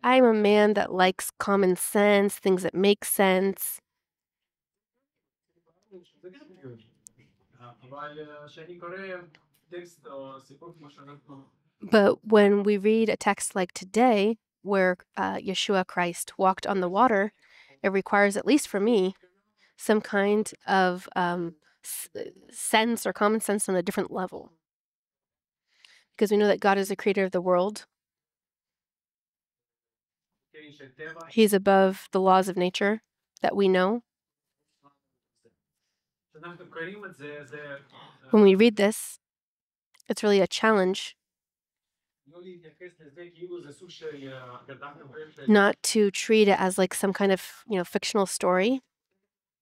I'm a man that likes common sense, things that make sense. But when we read a text like today, where Yeshua Christ walked on the water, it requires, at least for me, some kind of sense or common sense on a different level. Because we know that God is the creator of the world. He's above the laws of nature that we know. When we read this, it's really a challenge not to treat it as like some kind of, fictional story,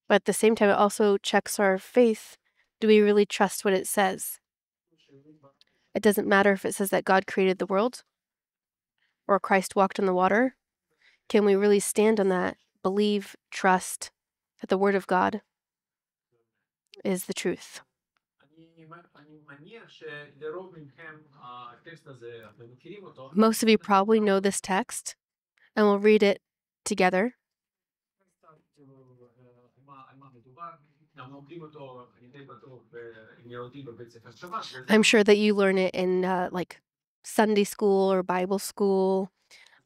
but at the same time, it also checks our faith. Do we really trust what it says? It doesn't matter if it says that God created the world or Christ walked on the water. Can we really stand on that, believe, trust that the Word of God is the truth? Most of you probably know this text, and we'll read it together. I'm sure that you learn it in like Sunday school or Bible school,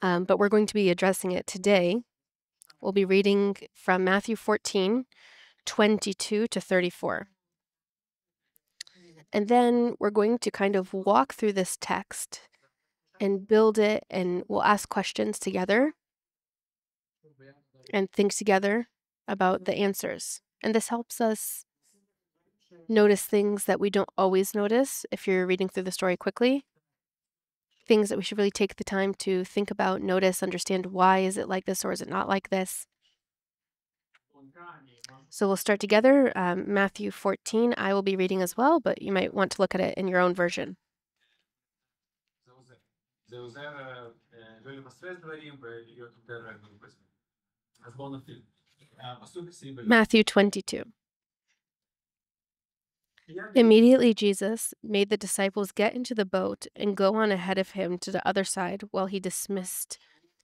but we're going to be addressing it today. We'll be reading from Matthew 14, 22 to 34. And then we're going to kind of walk through this text and build it, and we'll ask questions together and think together about the answers. And this helps us notice things that we don't always notice if you're reading through the story quickly. Things that we should really take the time to think about, notice, understand why is it like this or is it not like this. So we'll start together. Matthew 14, I will be reading as well, but you might want to look at it in your own version. Matthew 22. Immediately Jesus made the disciples get into the boat and go on ahead of him to the other side while he dismissed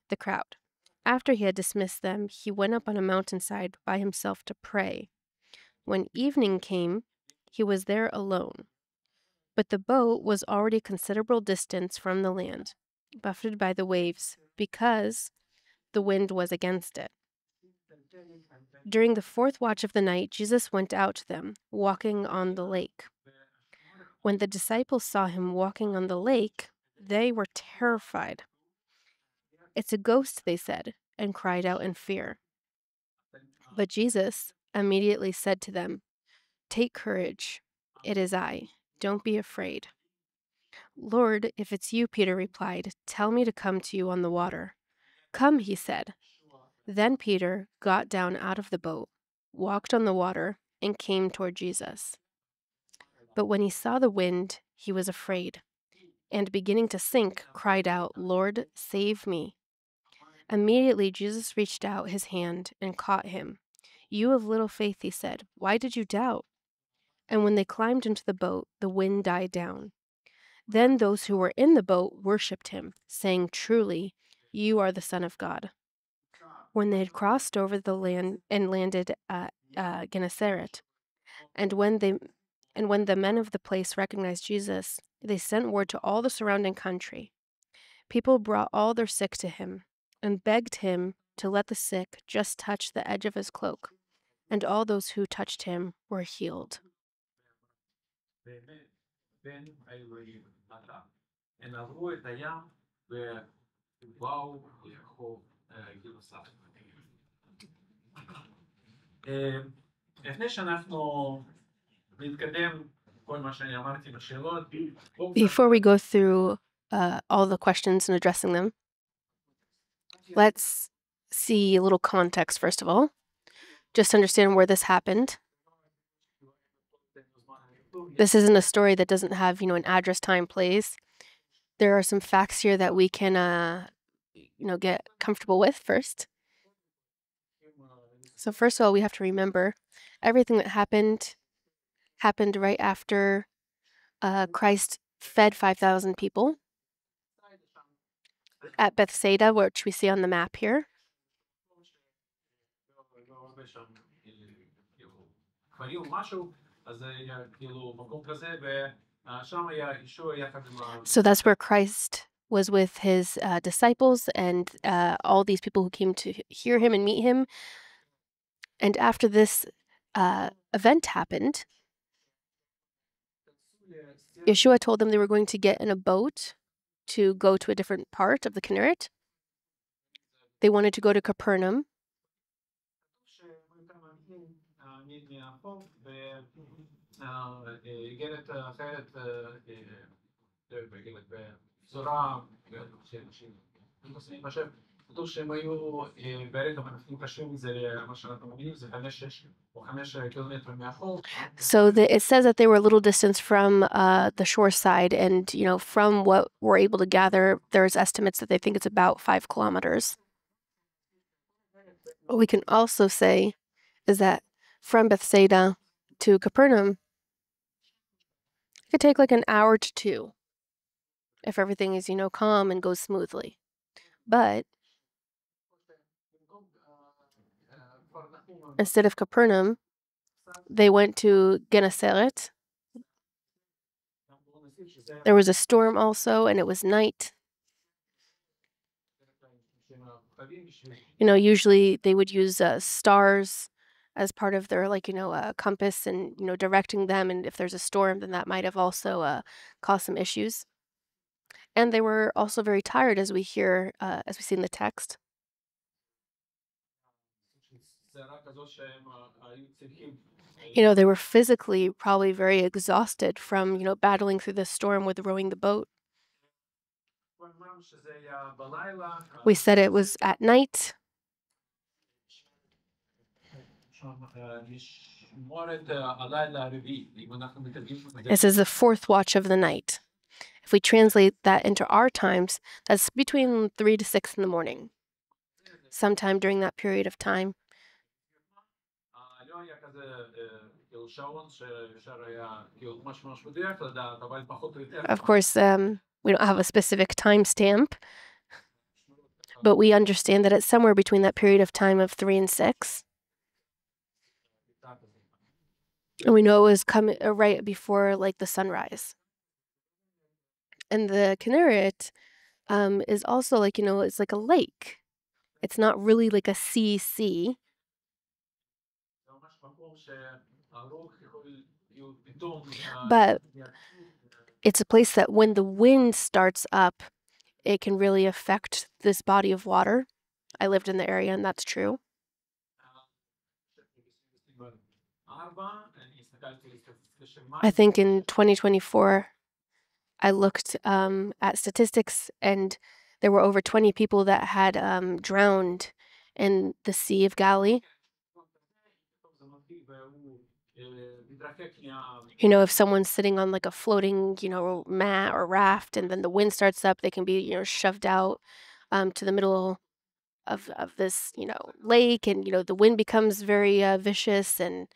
the crowd. After he had dismissed them, he went up on a mountainside by himself to pray. When evening came, he was there alone. But the boat was already a considerable distance from the land, buffeted by the waves, because the wind was against it. During the fourth watch of the night, Jesus went out to them, walking on the lake. When the disciples saw him walking on the lake, they were terrified. "It's a ghost," they said, and cried out in fear. But Jesus immediately said to them, "Take courage, it is I. Don't be afraid." "Lord, if it's you," Peter replied, "tell me to come to you on the water." "Come," he said. Then Peter got down out of the boat, walked on the water, and came toward Jesus. But when he saw the wind, he was afraid, and beginning to sink, cried out, "Lord, save me." Immediately Jesus reached out his hand and caught him. "You of little faith," he said, "why did you doubt?" And when they climbed into the boat, the wind died down. Then those who were in the boat worshipped him, saying, "Truly, you are the Son of God." When they had crossed over the land and landed at Gennesaret, and when the men of the place recognized Jesus, they sent word to all the surrounding country. People brought all their sick to him and begged him to let the sick just touch the edge of his cloak, and all those who touched him were healed. Before we go through all the questions and addressing them, let's see a little context first of all, just to understand where this happened. This isn't a story that doesn't have, an address, time, place. There are some facts here that we can, get comfortable with first. So first of all, we have to remember everything that happened right after Christ fed 5,000 people. at Bethsaida, which we see on the map here. So that's where Christ was with his disciples and all these people who came to hear him and meet him. And after this event happened, Yeshua told them they were going to get in a boat to go to a different part of the Kinneret. They wanted to go to Capernaum. So it says that they were a little distance from the shore side, and from what we're able to gather, there's estimates that they think it's about 5 kilometers. What we can also say is that from Bethsaida to Capernaum, it could take like an hour to 2 if everything is, calm and goes smoothly. But instead of Capernaum, they went to Gennesaret. There was a storm also, and it was night. Usually they would use stars as part of their compass and directing them. And if there's a storm, then that might have also caused some issues. And they were also very tired, as we see in the text. They were physically probably very exhausted from battling through the storm with rowing the boat. We said it was at night. This is the 4th watch of the night. If we translate that into our times, that's between 3 to 6 in the morning, sometime during that period of time. Of course, we don't have a specific timestamp, but we understand that it's somewhere between that period of time of 3 and 6. And we know it was coming right before the sunrise. And the Kinneret is also it's like a lake. It's not really like a sea. But it's a place that when the wind starts up, it can really affect this body of water. I lived in the area, and that's true. I think in 2024, I looked at statistics, and there were over 20 people that had drowned in the Sea of Galilee. If someone's sitting on a floating, mat or raft, and then the wind starts up, they can be, shoved out to the middle of this, lake, and the wind becomes very vicious, and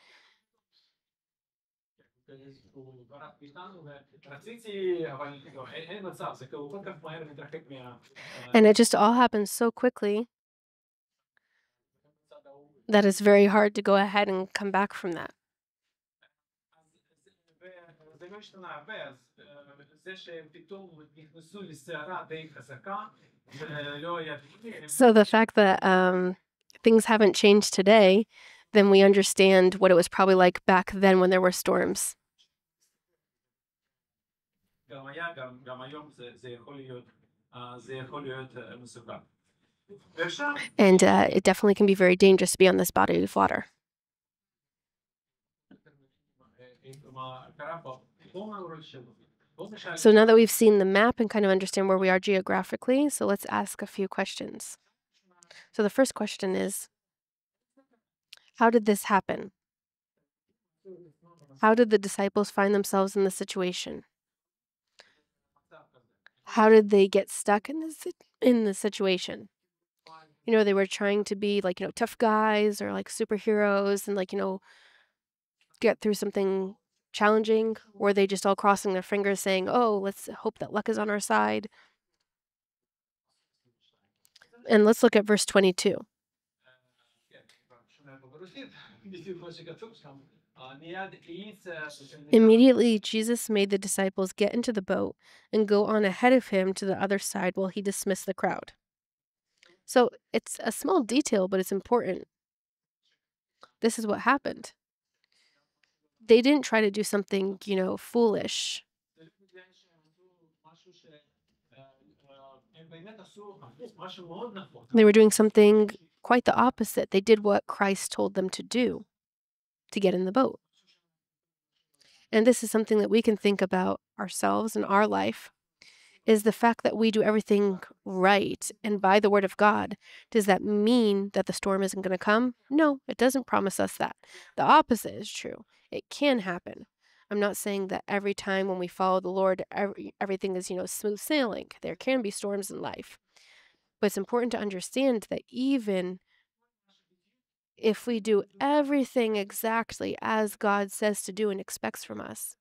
it just all happens so quickly that it's very hard to go ahead and come back from that. So the fact that things haven't changed today, then we understand what it was probably like back then when there were storms. And it definitely can be very dangerous to be on this body of water. So now that we've seen the map and kind of understand where we are geographically, so let's ask a few questions. So the first question is, how did this happen? How did the disciples find themselves in this situation? How did they get stuck in the situation? They were trying to be tough guys or superheroes and get through something challenging. Were they just all crossing their fingers saying, oh, let's hope that luck is on our side? And let's look at verse 22. Immediately, Jesus made the disciples get into the boat and go on ahead of him to the other side while he dismissed the crowd. So it's a small detail, but it's important. This is what happened. They didn't try to do something, foolish. They were doing something quite the opposite. They did what Christ told them to do, to get in the boat. And this is something that we can think about ourselves in our life, is the fact that we do everything right and by the word of God. Does that mean that the storm isn't going to come? No, it doesn't promise us that. The opposite is true. It can happen. I'm not saying that every time when we follow the Lord, everything is, smooth sailing. There can be storms in life. But it's important to understand that even if we do everything exactly as God says to do and expects from us,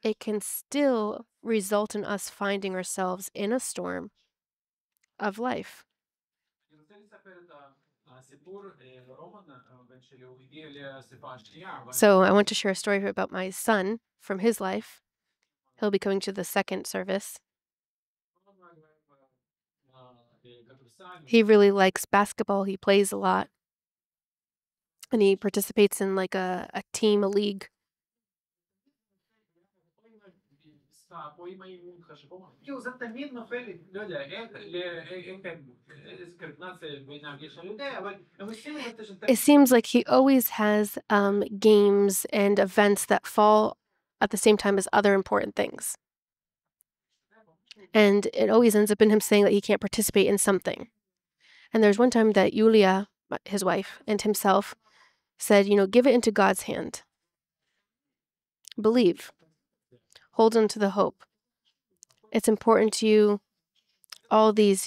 it can still result in us finding ourselves in a storm of life. So I want to share a story about my son from his life. He'll be coming to the second service. He really likes basketball. He plays a lot. And he participates in like a team, a league. It seems like he always has games and events that fall at the same time as other important things. And it always ends up in him saying that he can't participate in something. And there's one time that Yulia, his wife, and himself said, give it into God's hand. Believe. Hold on to the hope. It's important to you. All these,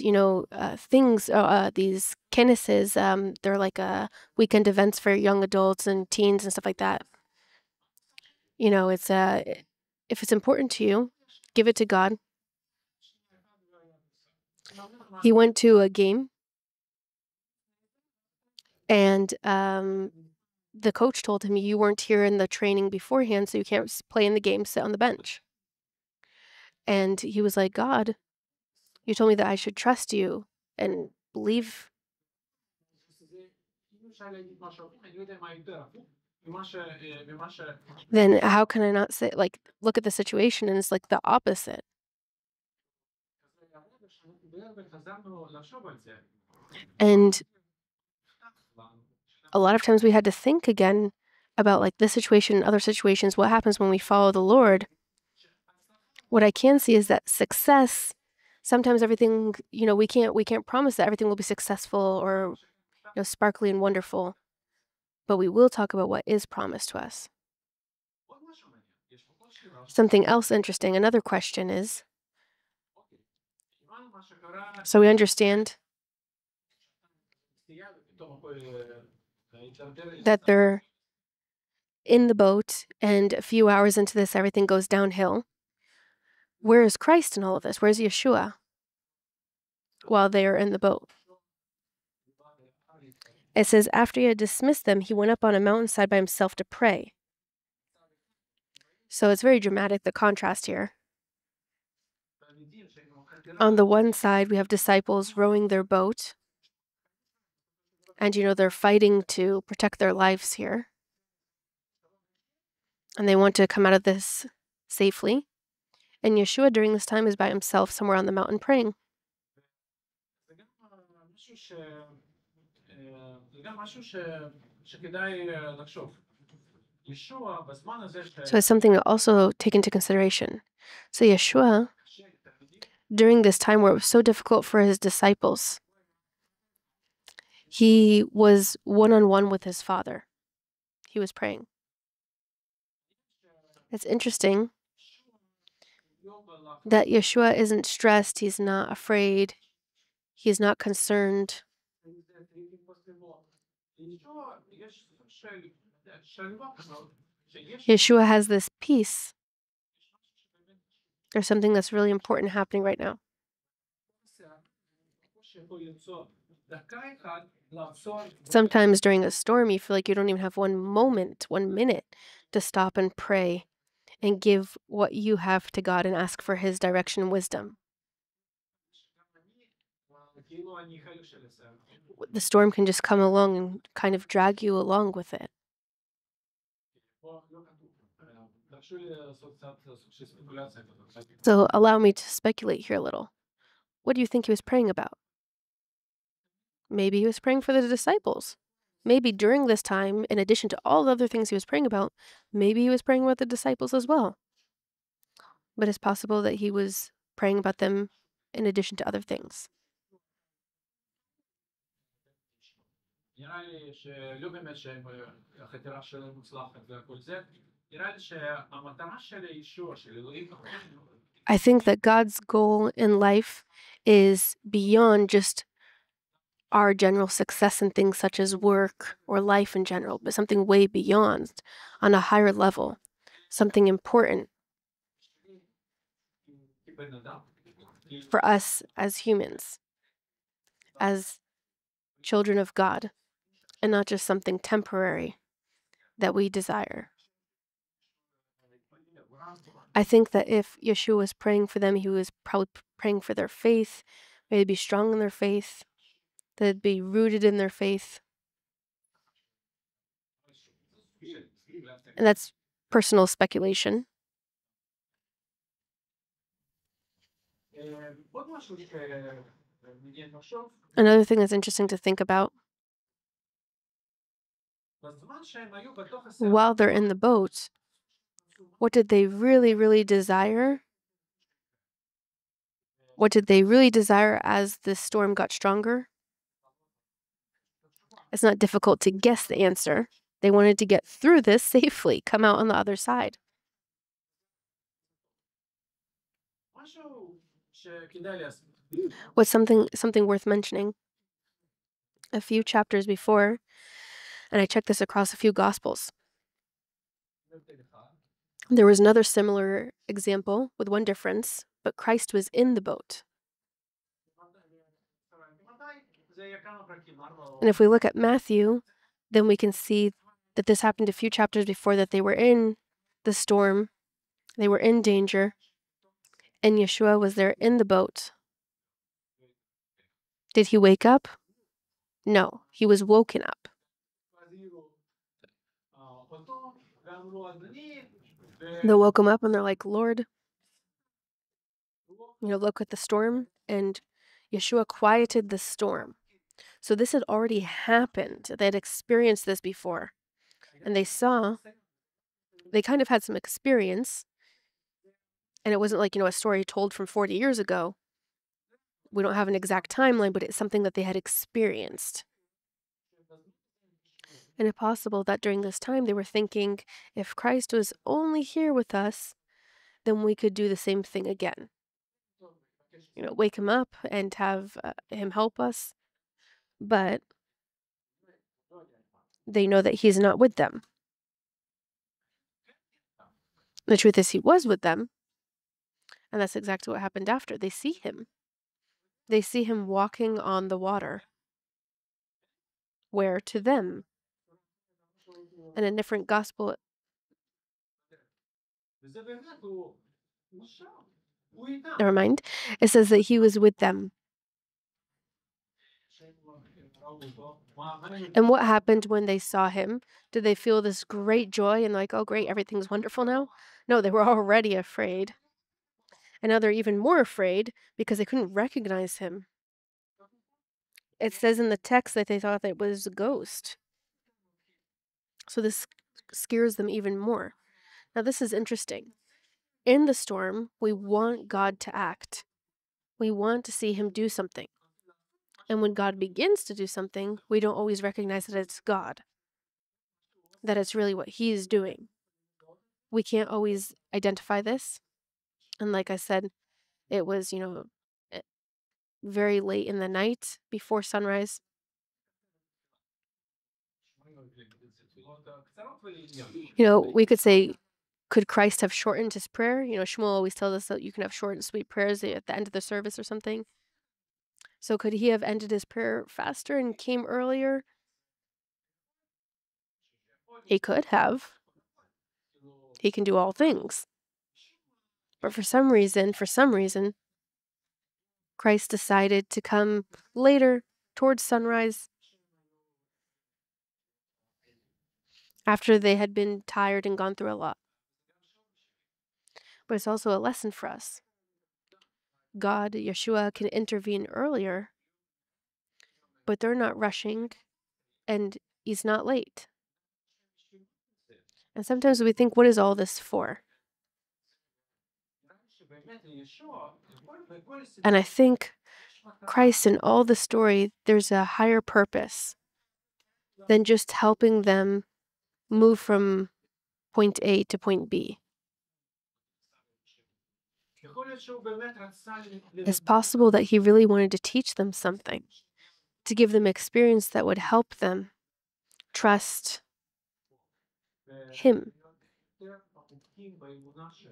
things, these kennises, they're like weekend events for young adults and teens and stuff like that. It's if it's important to you, give it to God. He went to a game, and the coach told him, you weren't here in the training beforehand, so you can't play in the game, sit on the bench. And he was like, God, you told me that I should trust you and believe. Then how can I not say, look at the situation, and it's like the opposite. And a lot of times we had to think again about this situation and other situations. What happens when we follow the Lord? What I can see is that success, sometimes everything, we can't promise that everything will be successful or sparkly and wonderful, but we will talk about what is promised to us. Something else interesting, another question is, so we understand that they're in the boat, and a few hours into this, everything goes downhill. Where is Christ in all of this? Where's Yeshua while they are in the boat? It says, after he had dismissed them, he went up on a mountainside by himself to pray. So it's very dramatic, the contrast here. On the one side, we have disciples rowing their boat, and they're fighting to protect their lives here. And they want to come out of this safely. And Yeshua during this time is by himself somewhere on the mountain praying. So it's something to also take into consideration. So Yeshua, during this time where it was so difficult for his disciples, he was one-on-one with his Father. He was praying. It's interesting that Yeshua isn't stressed. He's not afraid. He's not concerned. Yeshua has this peace. There's something that's really important happening right now. Sometimes during a storm, you feel like you don't even have 1 moment, 1 minute to stop and pray and give what you have to God and ask for His direction and wisdom. The storm can just come along and kind of drag you along with it. So allow me to speculate here a little. What do you think he was praying about? Maybe he was praying for the disciples. Maybe during this time, in addition to all the other things he was praying about, maybe he was praying about the disciples as well. But it's possible that he was praying about them in addition to other things. I think that God's goal in life is beyond just our general success in things such as work or life in general, but something way beyond, on a higher level, something important for us as humans, as children of God, and not just something temporary that we desire. I think that if Yeshua was praying for them, he was probably praying for their faith, may they be strong in their faith, that they'd be rooted in their faith. And that's personal speculation. Another thing that's interesting to think about, while they're in the boat, what did they really, really desire? What did they really desire as the storm got stronger? It's not difficult to guess the answer. They wanted to get through this safely, come out on the other side. What's something worth mentioning? A few chapters before, and I checked this across a few Gospels, there was another similar example with one difference, but Christ was in the boat. And if we look at Matthew, then we can see that this happened a few chapters before, that they were in the storm, they were in danger, and Yeshua was there in the boat. Did he wake up? No, he was woken up. They woke him up and they're like, Lord, look at the storm. And Yeshua quieted the storm. So this had already happened. They had experienced this before. And they kind of had some experience. And it wasn't like, a story told from 40 years ago. We don't have an exact timeline, but it's something that they had experienced. And it's possible that during this time they were thinking, if Christ was only here with us, then we could do the same thing again. Wake him up and have him help us. But they know that he's not with them. The truth is, he was with them. And that's exactly what happened after. They see him. They see him walking on the water. Where? To them. In a different gospel. Never mind. It says that he was with them. And what happened when they saw him? Did they feel this great joy and like, oh, great, everything's wonderful now? No, they were already afraid. And now they're even more afraid because they couldn't recognize him. It says in the text that they thought that it was a ghost. So this scares them even more. Now, this is interesting. In the storm, we want God to act. We want to see him do something. And when God begins to do something, we don't always recognize that it's God, that it's really what he is doing. We can't always identify this. And like I said, it was, very late in the night before sunrise. We could say, could Christ have shortened his prayer? Shmuel always tells us that you can have short and sweet prayers at the end of the service or something. So could he have ended his prayer faster and came earlier? He could have. He can do all things. But for some reason, Christ decided to come later, towards sunrise, after they had been tired and gone through a lot. But it's also a lesson for us. God, Yeshua, can intervene earlier, but they're not rushing, and he's not late. And sometimes we think, what is all this for? And I think Christ in all the story, there's a higher purpose than just helping them move from point A to point B. It's possible that he really wanted to teach them something, to give them experience that would help them trust him,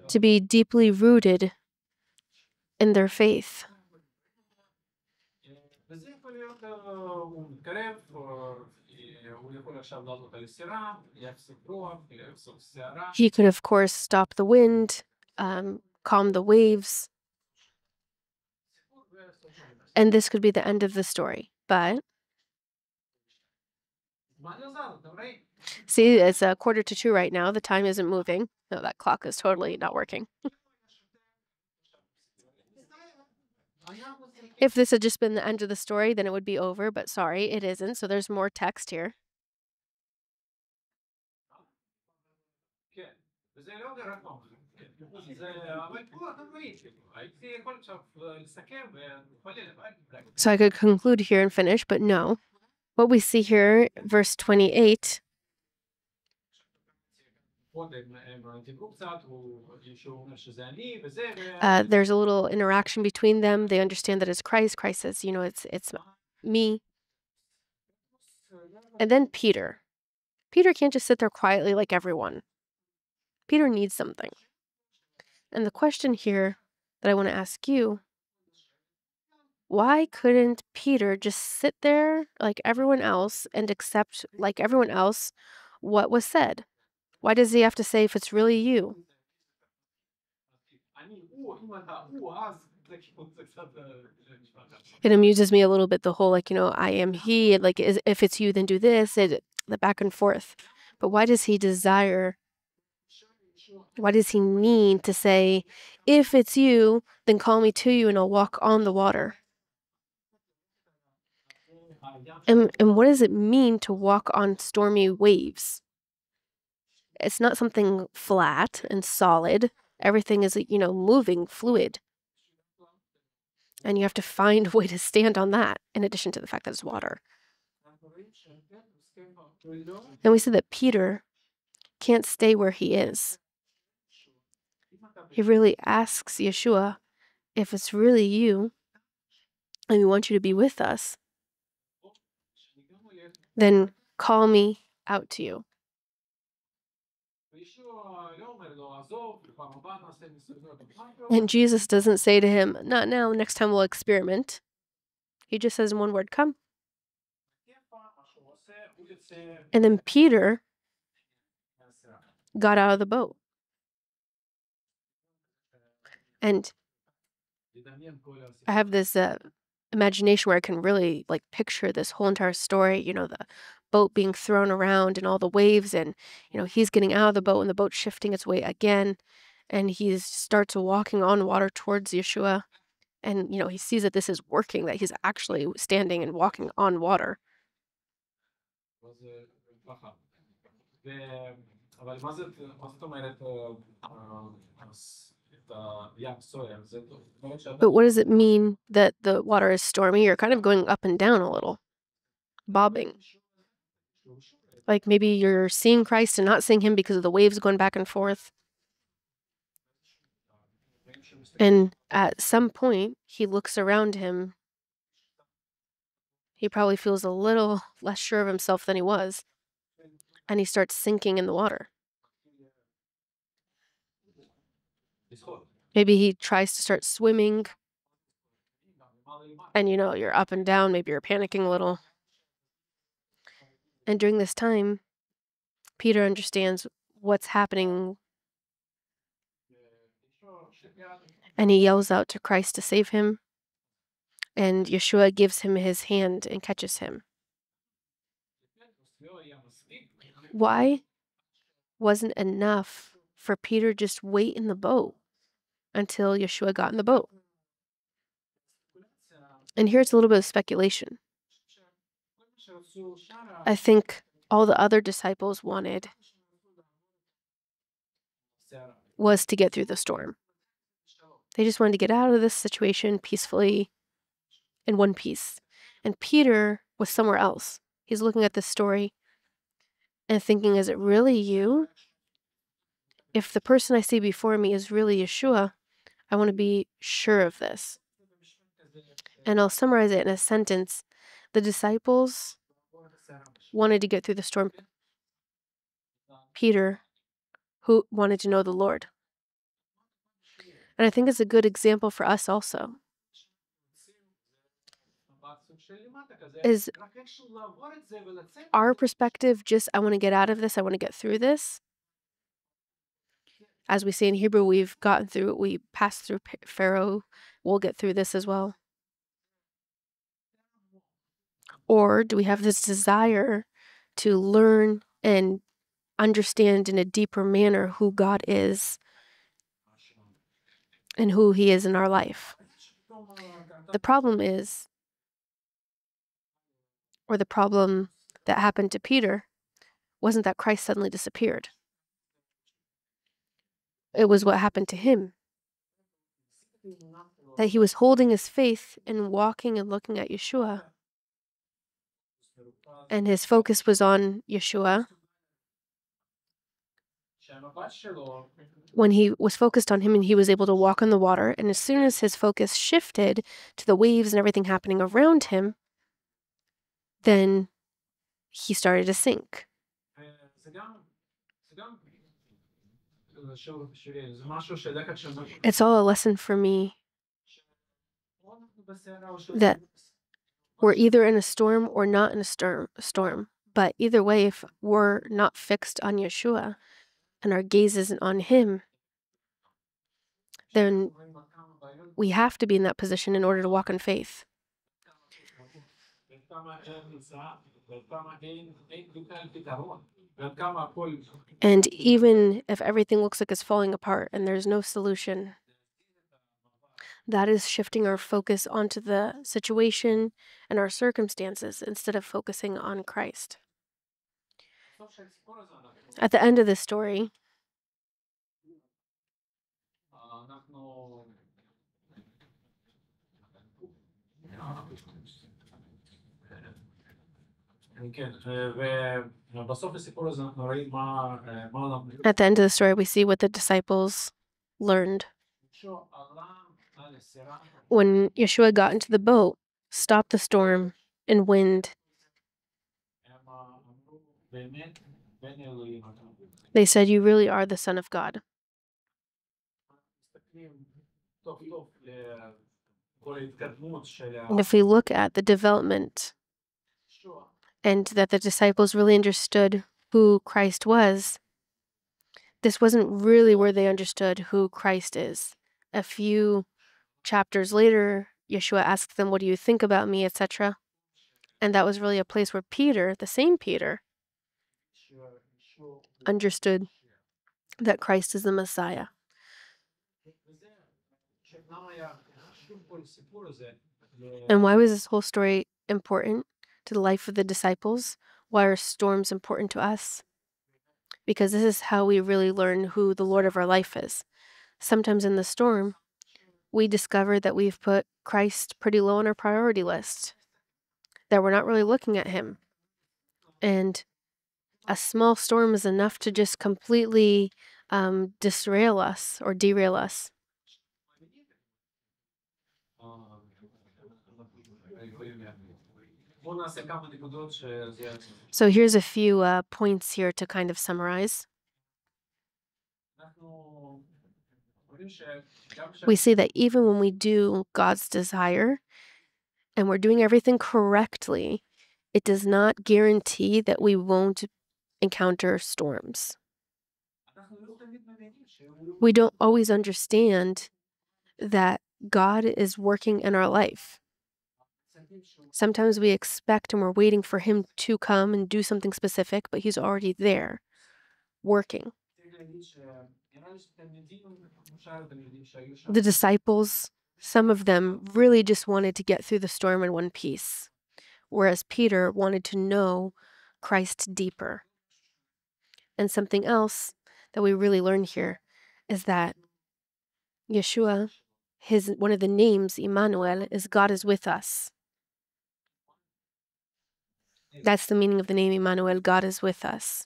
to be deeply rooted in their faith. He could, of course, stop the wind, calm the waves, and this could be the end of the story. But see, it's 1:45 right now. The time isn't moving. No, that clock is totally not working. If this had just been the end of the story, then it would be over, but sorry, it isn't. So there's more text here. So I could conclude here and finish, but no. What we see here, verse 28, there's a little interaction between them. They understand that it's Christ. Christ says, it's me. And then Peter. Peter can't just sit there quietly like everyone. Peter needs something. And the question here that I want to ask you, why couldn't Peter just sit there like everyone else and accept, like everyone else, what was said? Why does he have to say, if it's really you? It amuses me a little bit, the whole, I am he, if it's you, then do this, the back and forth. But why does he need to say, if it's you, then call me to you and I'll walk on the water? And what does it mean to walk on stormy waves? It's not something flat and solid. Everything is, moving, fluid. And you have to find a way to stand on that, in addition to the fact that it's water. And we said that Peter can't stay where he is. He really asks Yeshua, if it's really you, and we want you to be with us, then call me out to you. And Jesus doesn't say to him, not now, next time we'll experiment. He just says one word, come. And then Peter got out of the boat. And I have this imagination where I can really picture this whole entire story, the boat being thrown around and all the waves, and he's getting out of the boat and the boat's shifting its way again, and he starts walking on water towards Yeshua, and he sees that this is working, that he's actually standing and walking on water. But what does it mean that the water is stormy? You're kind of going up and down a little, bobbing. Like maybe you're seeing Christ and not seeing him because of the waves going back and forth. And at some point, he looks around him. He probably feels a little less sure of himself than he was. And he starts sinking in the water. Maybe he tries to start swimming. And you're up and down, maybe you're panicking a little. And during this time, Peter understands what's happening, and he yells out to Christ to save him, and Yeshua gives him his hand and catches him. Why wasn't enough for Peter just wait in the boat until Yeshua got in the boat? And here's a little bit of speculation. I think all the other disciples wanted was to get through the storm. They just wanted to get out of this situation peacefully, in one piece. And Peter was somewhere else. He's looking at this story and thinking, is it really you? If the person I see before me is really Yeshua, I want to be sure of this. And I'll summarize it in a sentence. The disciples wanted to get through the storm. Peter, who wanted to know the Lord. And I think it's a good example for us also. Is our perspective just, I want to get out of this, I want to get through this? As we say in Hebrew, we've gotten through it, we passed through Pharaoh, we'll get through this as well. Or do we have this desire to learn and understand in a deeper manner who God is and who He is in our life? The problem is, or the problem that happened to Peter, wasn't that Christ suddenly disappeared. It was what happened to him. That he was holding his faith and walking and looking at Yeshua. And his focus was on Yeshua. When he was focused on him and he was able to walk on the water, and as soon as his focus shifted to the waves and everything happening around him, then he started to sink. It's all a lesson for me that we're either in a storm or not in a storm. But either way, if we're not fixed on Yeshua and our gaze isn't on Him, then we have to be in that position in order to walk in faith. And even if everything looks like it's falling apart and there's no solution, that is shifting our focus onto the situation and our circumstances instead of focusing on Christ. At the end of this story, we see what the disciples learned. When Yeshua got into the boat, stopped the storm and wind, they said, "You really are the Son of God." And if we look at the development and that the disciples really understood who Christ was, this wasn't really where they understood who Christ is. A few chapters later, Yeshua asked them, "What do you think about me?" etc. And that was really a place where Peter, the same Peter, understood that Christ is the Messiah. And why was this whole story important to the life of the disciples? Why are storms important to us? Because this is how we really learn who the Lord of our life is. Sometimes in the storm, we discover that we've put Christ pretty low on our priority list, that we're not really looking at Him. And a small storm is enough to just completely derail us. So here's a few points here to kind of summarize. We see that even when we do God's desire, and we're doing everything correctly, it does not guarantee that we won't encounter storms. We don't always understand that God is working in our life. Sometimes we expect and we're waiting for Him to come and do something specific, but He's already there, working. The disciples, some of them really just wanted to get through the storm in one piece, whereas Peter wanted to know Christ deeper. And something else that we really learn here is that Yeshua, one of the names, Emmanuel, is God is with us. That's the meaning of the name Emmanuel, God is with us.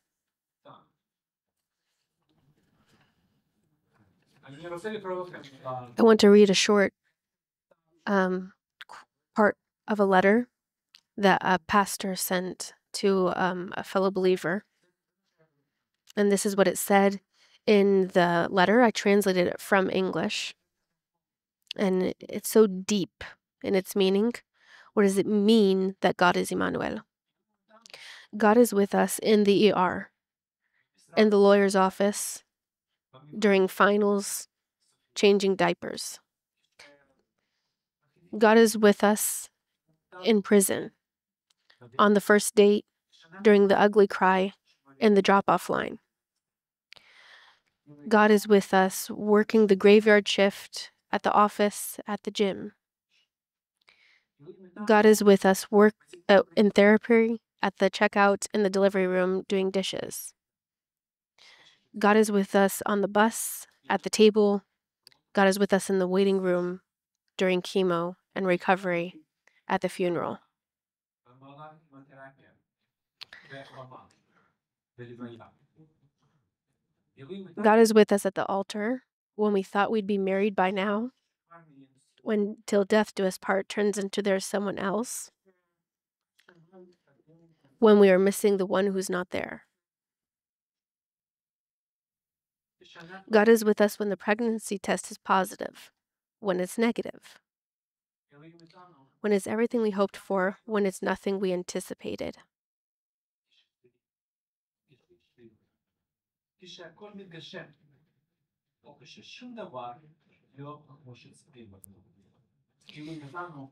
I want to read a short part of a letter that a pastor sent to a fellow believer. And this is what it said in the letter. I translated it from English. And it's so deep in its meaning. What does it mean that God is Emmanuel? God is with us in the ER, in the lawyer's office, during finals, changing diapers. God is with us in prison, on the first date, during the ugly cry, in the drop-off line. God is with us working the graveyard shift, at the office, at the gym. God is with us in therapy, at the checkout, in the delivery room, doing dishes. God is with us on the bus, at the table. God is with us in the waiting room, during chemo and recovery, at the funeral. God is with us at the altar, when we thought we'd be married by now, when till death do us part turns into there's someone else, when we are missing the one who's not there. God is with us when the pregnancy test is positive, when it's negative, when it's everything we hoped for, when it's nothing we anticipated.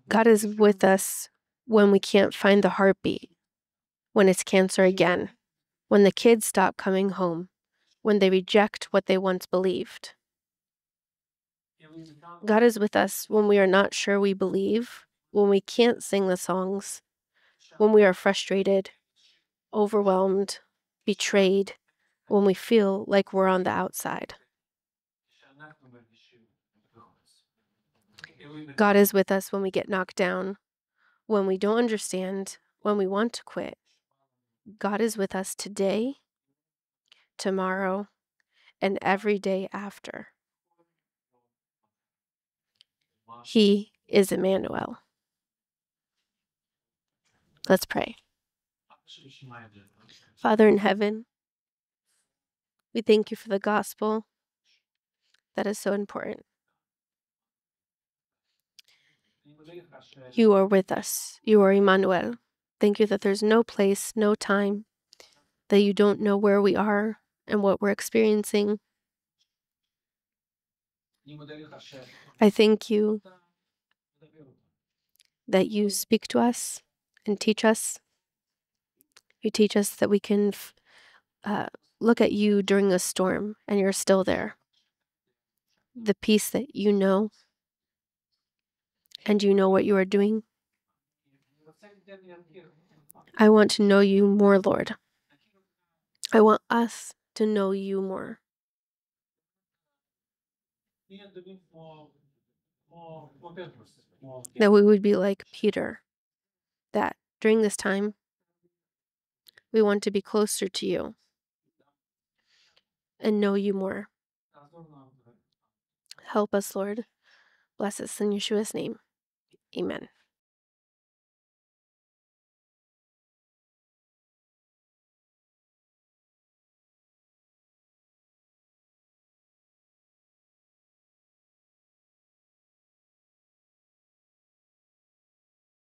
God is with us when we can't find the heartbeat, when it's cancer again, when the kids stop coming home, when they reject what they once believed. God is with us when we are not sure we believe, when we can't sing the songs, when we are frustrated, overwhelmed, betrayed, when we feel like we're on the outside. God is with us when we get knocked down, when we don't understand, when we want to quit. God is with us today, tomorrow, and every day after. He is Emmanuel. Let's pray. Father in heaven, we thank you for the gospel that is so important. You are with us. You are Emmanuel. Thank you that there's no place, no time, that you don't know where we are and what we're experiencing. I thank you that you speak to us and teach us. You teach us that we can look at you during a storm and you're still there. The peace that you know and you know what you are doing. I want to know you more, Lord. I want us to know you more. That we would be like Peter, that during this time, we want to be closer to you and know you more. Help us, Lord. Bless us in Yeshua's name. Amen.